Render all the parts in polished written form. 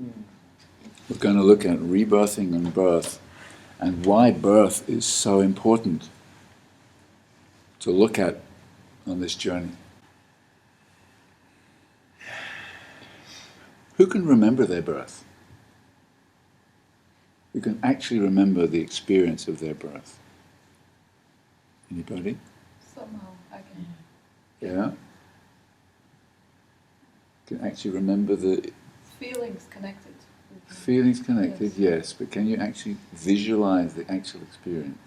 We're going to look at rebirthing and birth, and why birth is so important to look at on this journey. Who can remember their birth? Who can actually remember the experience of their birth? Anybody? Somehow I can. Yeah? Can actually remember the Feelings connected. feelings connected, Yes. yes, but can you actually visualize the actual experience?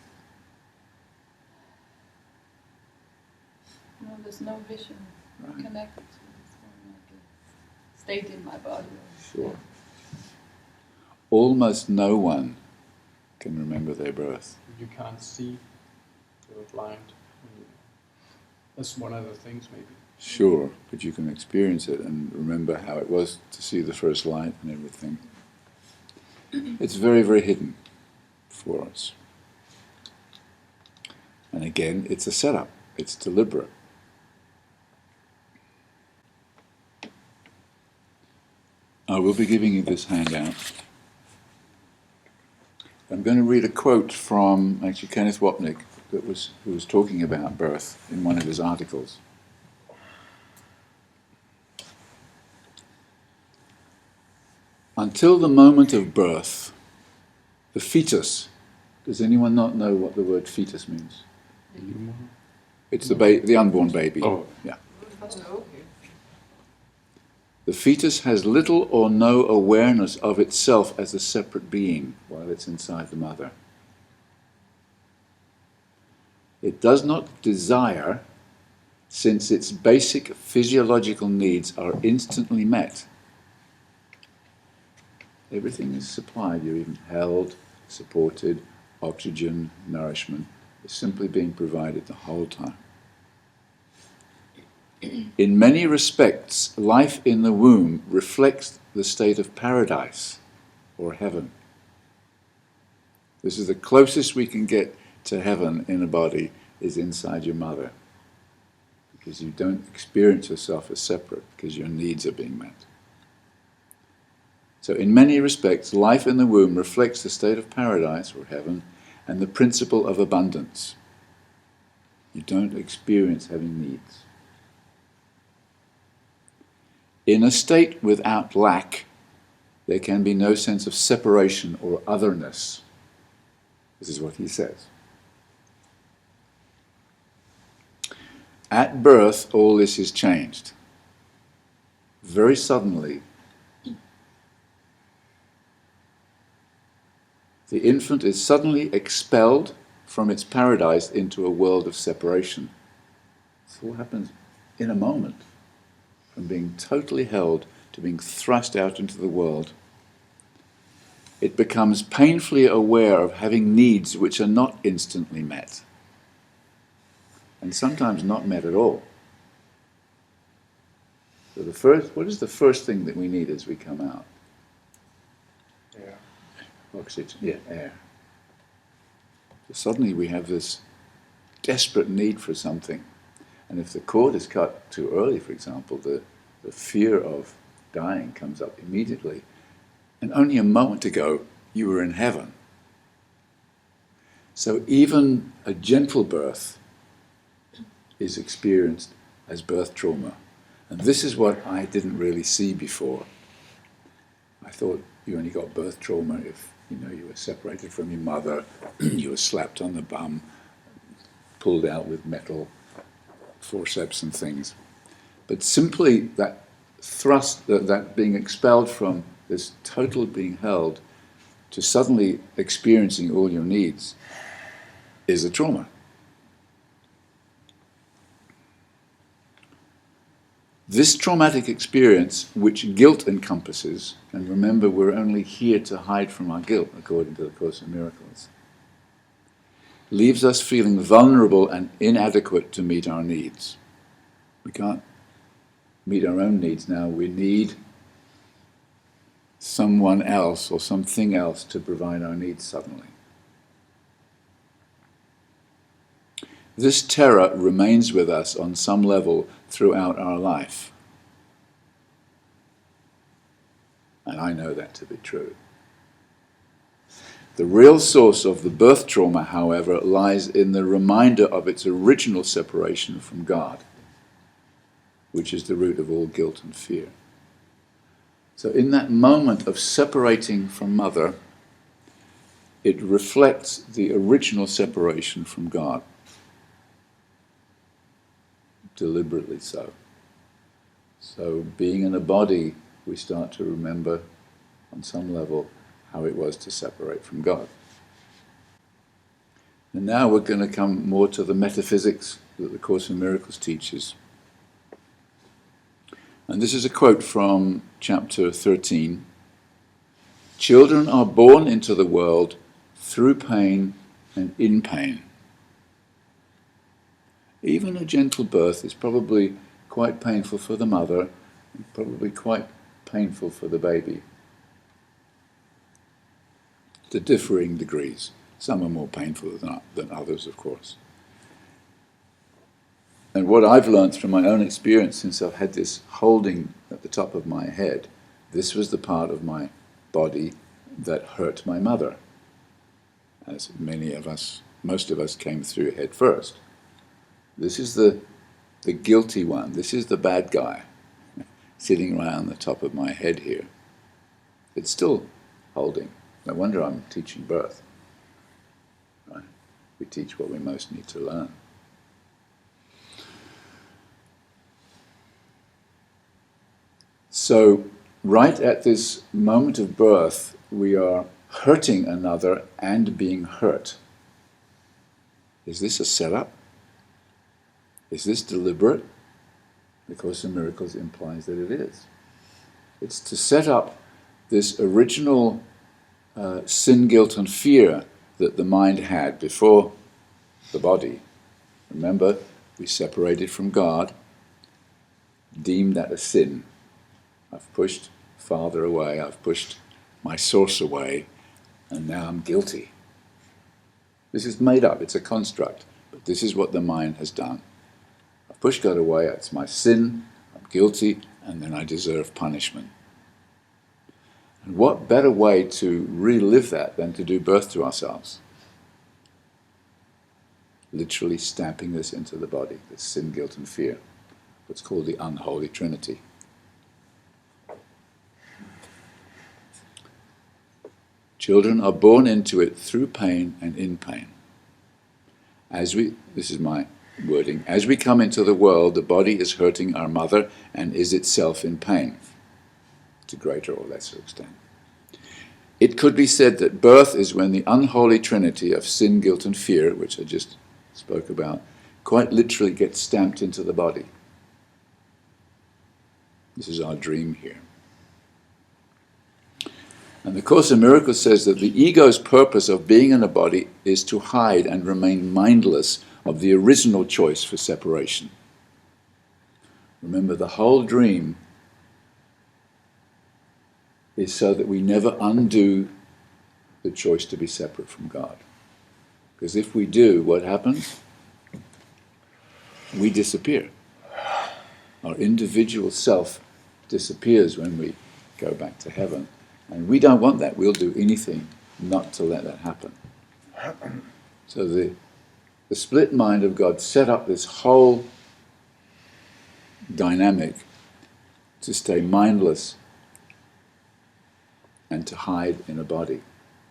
No, there's no vision Right. connected to it. It's more like a state in my body. Sure. Almost no one can remember their birth. You can't see, you're blind. That's one of the things, maybe. Sure, but you can experience it and remember how it was to see the first light and everything. It's very, very hidden for us. And again, it's a setup. It's deliberate. I will be giving you this handout. I'm going to read a quote from actually Kenneth Wapnick who was talking about birth in one of his articles. Until the moment of birth, the fetus, does anyone not know what the word fetus means? It's the unborn baby. Oh. Yeah. The fetus has little or no awareness of itself as a separate being while it's inside the mother. It does not desire, since its basic physiological needs are instantly met. Everything is supplied. You're even held, supported, oxygen, nourishment is simply being provided the whole time. In many respects, life in the womb reflects the state of paradise or heaven. This is the closest we can get to heaven in a body, is inside your mother, because you don't experience yourself as separate because your needs are being met. So in many respects, life in the womb reflects the state of paradise or heaven and the principle of abundance. You don't experience having needs. In a state without lack, there can be no sense of separation or otherness. This is what he says. At birth, all this is changed. Very suddenly, the infant is suddenly expelled from its paradise into a world of separation. This all happens in a moment. From being totally held to being thrust out into the world. It becomes painfully aware of having needs which are not instantly met, and sometimes not met at all. So what is the first thing that we need as we come out? Air. Oxygen, yeah, air. So suddenly we have this desperate need for something. And if the cord is cut too early, for example, the fear of dying comes up immediately. And only a moment ago, you were in heaven. So even a gentle birth is experienced as birth trauma. And this is what I didn't really see before. I thought you only got birth trauma if you were separated from your mother, you were slapped on the bum, pulled out with metal forceps and things. But simply that thrust, that being expelled from this total being held to suddenly experiencing all your needs is a trauma. This traumatic experience, which guilt encompasses, and remember we're only here to hide from our guilt, according to the Course in Miracles, leaves us feeling vulnerable and inadequate to meet our needs. We can't meet our own needs now. We need someone else or something else to provide our needs suddenly. This terror remains with us on some level throughout our life. And I know that to be true. The real source of the birth trauma, however, lies in the reminder of its original separation from God, which is the root of all guilt and fear. So in that moment of separating from Mother, it reflects the original separation from God. Deliberately so. So being in a body, we start to remember on some level how it was to separate from God. And now we're going to come more to the metaphysics that the Course in Miracles teaches. And this is a quote from chapter 13. Children are born into the world through pain and in pain. Even a gentle birth is probably quite painful for the mother, and probably quite painful for the baby. To differing degrees. Some are more painful than others, of course. And what I've learned from my own experience since I've had this holding at the top of my head, this was the part of my body that hurt my mother. As many of us, most of us came through head first. This is the guilty one. This is the bad guy sitting around the top of my head here. It's still holding. No wonder I'm teaching birth. Right? We teach what we most need to learn. So, right at this moment of birth, we are hurting another and being hurt. Is this a setup? Is this deliberate? The Course in Miracles implies that it is. It's to set up this original sin, guilt and fear that the mind had before the body. Remember, we separated from God, deemed that a sin. I've pushed Father away, I've pushed my source away, and now I'm guilty. This is made up, it's a construct, but this is what the mind has done. I've pushed God away, it's my sin, I'm guilty, and then I deserve punishment. And what better way to relive that than to do birth to ourselves? Literally stamping this into the body, this sin, guilt and fear, what's called the unholy trinity. Children are born into it through pain and in pain. This is my wording, as we come into the world, the body is hurting our mother and is itself in pain, to greater or lesser extent. It could be said that birth is when the unholy trinity of sin, guilt and fear, which I just spoke about, quite literally gets stamped into the body. This is our dream here. And the Course in Miracles says that the ego's purpose of being in a body is to hide and remain mindless of the original choice for separation. Remember, the whole dream is so that we never undo the choice to be separate from God. Because if we do, what happens? We disappear. Our individual self disappears when we go back to heaven. And we don't want that. We'll do anything not to let that happen. So the split mind of God set up this whole dynamic to stay mindless and to hide in a body.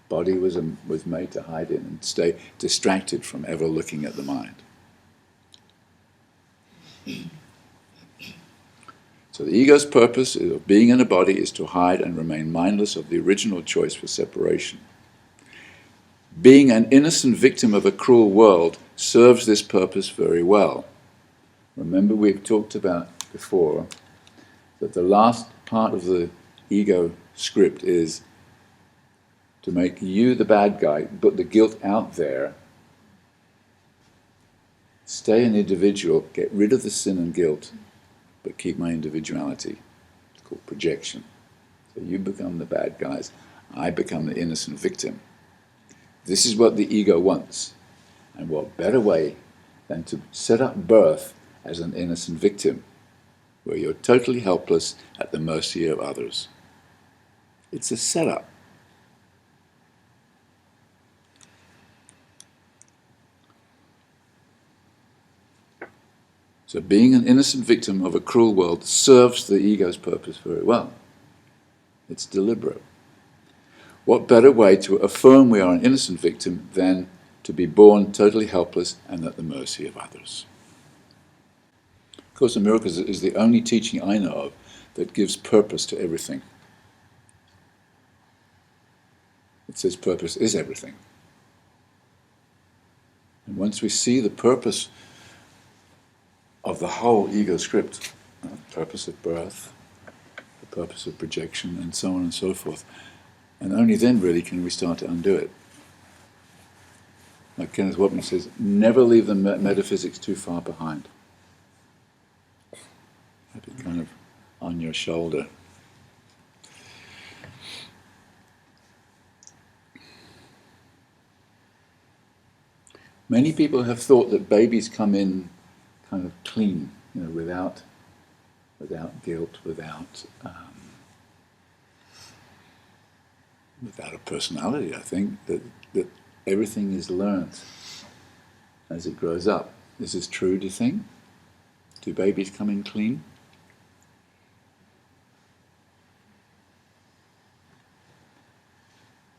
Body was made to hide in and stay distracted from ever looking at the mind. So the ego's purpose of being in a body is to hide and remain mindless of the original choice for separation. Being an innocent victim of a cruel world serves this purpose very well. Remember, we've talked about before that the last part of the ego script is to make you the bad guy, put the guilt out there, stay an individual, get rid of the sin and guilt, but keep my individuality. It's called projection. So you become the bad guys, I become the innocent victim. This is what the ego wants. And what better way than to set up birth as an innocent victim, where you're totally helpless at the mercy of others. It's a setup. So being an innocent victim of a cruel world serves the ego's purpose very well. It's deliberate. What better way to affirm we are an innocent victim than to be born totally helpless and at the mercy of others? Course in Miracles is the only teaching I know of that gives purpose to everything. It says purpose is everything. And once we see the purpose of the whole ego script, purpose of birth, the purpose of projection, and so on and so forth, and only then really can we start to undo it. Like Kenneth Wapnick says, never leave the metaphysics too far behind. Have it kind of on your shoulder. Many people have thought that babies come in kind of clean, without guilt, without a personality. I think that everything is learnt as it grows up. Is this true, do you think? Do babies come in clean?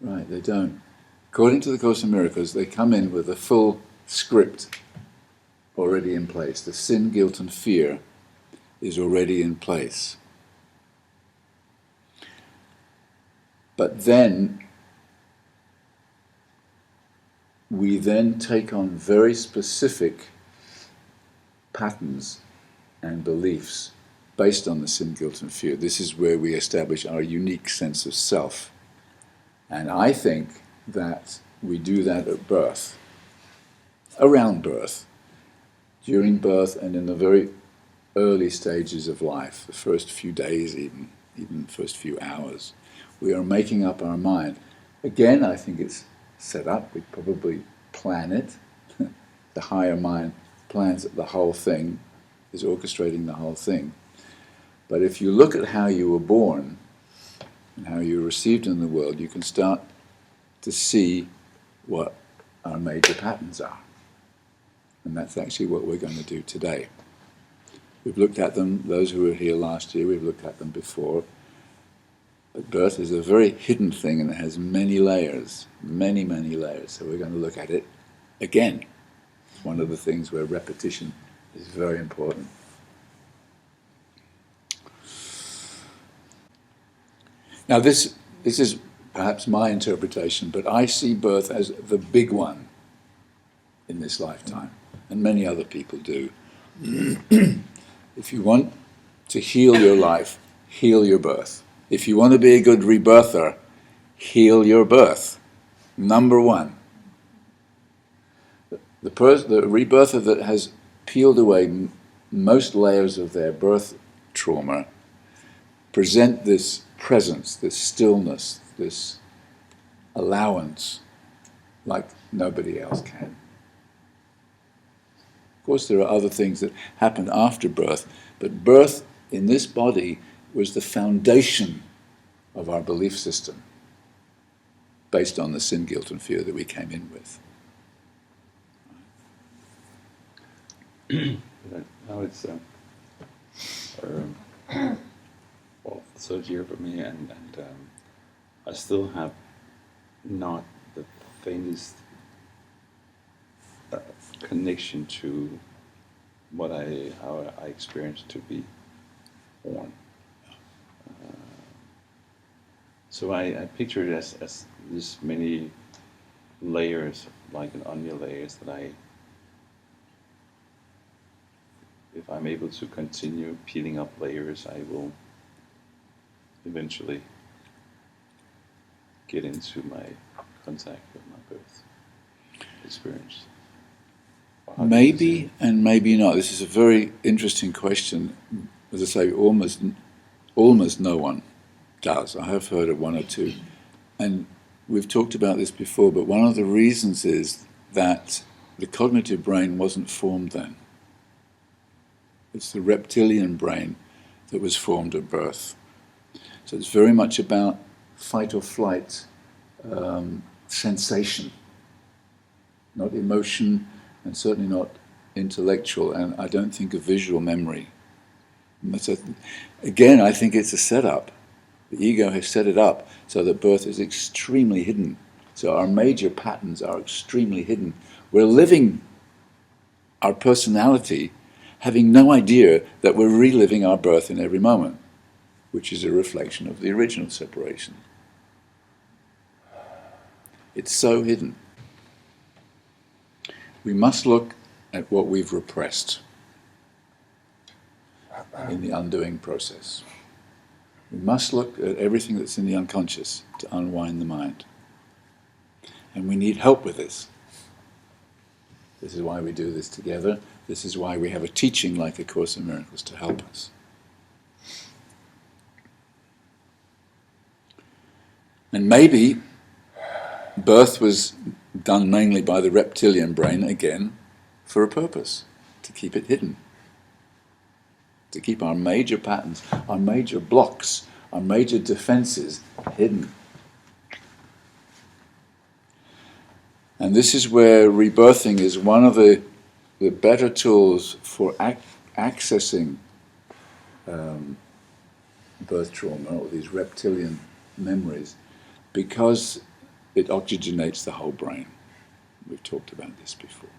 Right, they don't. According to the Course in Miracles, they come in with a full script already in place. The sin, guilt and fear is already in place. But then, we then take on very specific patterns and beliefs based on the sin, guilt and fear. This is where we establish our unique sense of self. And I think that we do that at birth, around birth, during birth and in the very early stages of life, the first few days even the first few hours. We are making up our mind. Again, I think it's set up, we probably plan it. The higher mind plans the whole thing, is orchestrating the whole thing. But if you look at how you were born and how you were received in the world, you can start to see what our major patterns are. And that's actually what we're going to do today. We've looked at them, those who were here last year, we've looked at them before. But birth is a very hidden thing and it has many layers, many, many layers. So we're going to look at it again. It's one of the things where repetition is very important. Now this is perhaps my interpretation, but I see birth as the big one in this lifetime, and many other people do. If you want to heal your life, heal your birth. If you want to be a good rebirther, heal your birth. Number one. The rebirther that has peeled away most layers of their birth trauma present this presence, this stillness, this allowance like nobody else can. Of course, there are other things that happen after birth, but birth in this body was the foundation of our belief system based on the sin, guilt and fear that we came in with. Now it's third year for me, and I still have not the faintest connection to how I experienced to be born. So I picture it as this many layers, like an onion layers, that if I'm able to continue peeling up layers, I will eventually get into my contact with my birth experience. Maybe and maybe not. This is a very interesting question. As I say, almost no one does. I have heard of one or two. And we've talked about this before, but one of the reasons is that the cognitive brain wasn't formed then. It's the reptilian brain that was formed at birth. So it's very much about fight or flight sensation, not emotion, and certainly not intellectual, and I don't think a visual memory. Again, I think it's a setup. The ego has set it up so that birth is extremely hidden. So our major patterns are extremely hidden. We're living our personality having no idea that we're reliving our birth in every moment, which is a reflection of the original separation. It's so hidden. We must look at what we've repressed in the undoing process. We must look at everything that's in the unconscious to unwind the mind. And we need help with this. This is why we do this together. This is why we have a teaching like A Course in Miracles to help us. And maybe birth was done mainly by the reptilian brain, again, for a purpose, to keep it hidden. To keep our major patterns, our major blocks, our major defenses hidden. And this is where rebirthing is one of the better tools for accessing birth trauma, or these reptilian memories, because it oxygenates the whole brain. We've talked about this before.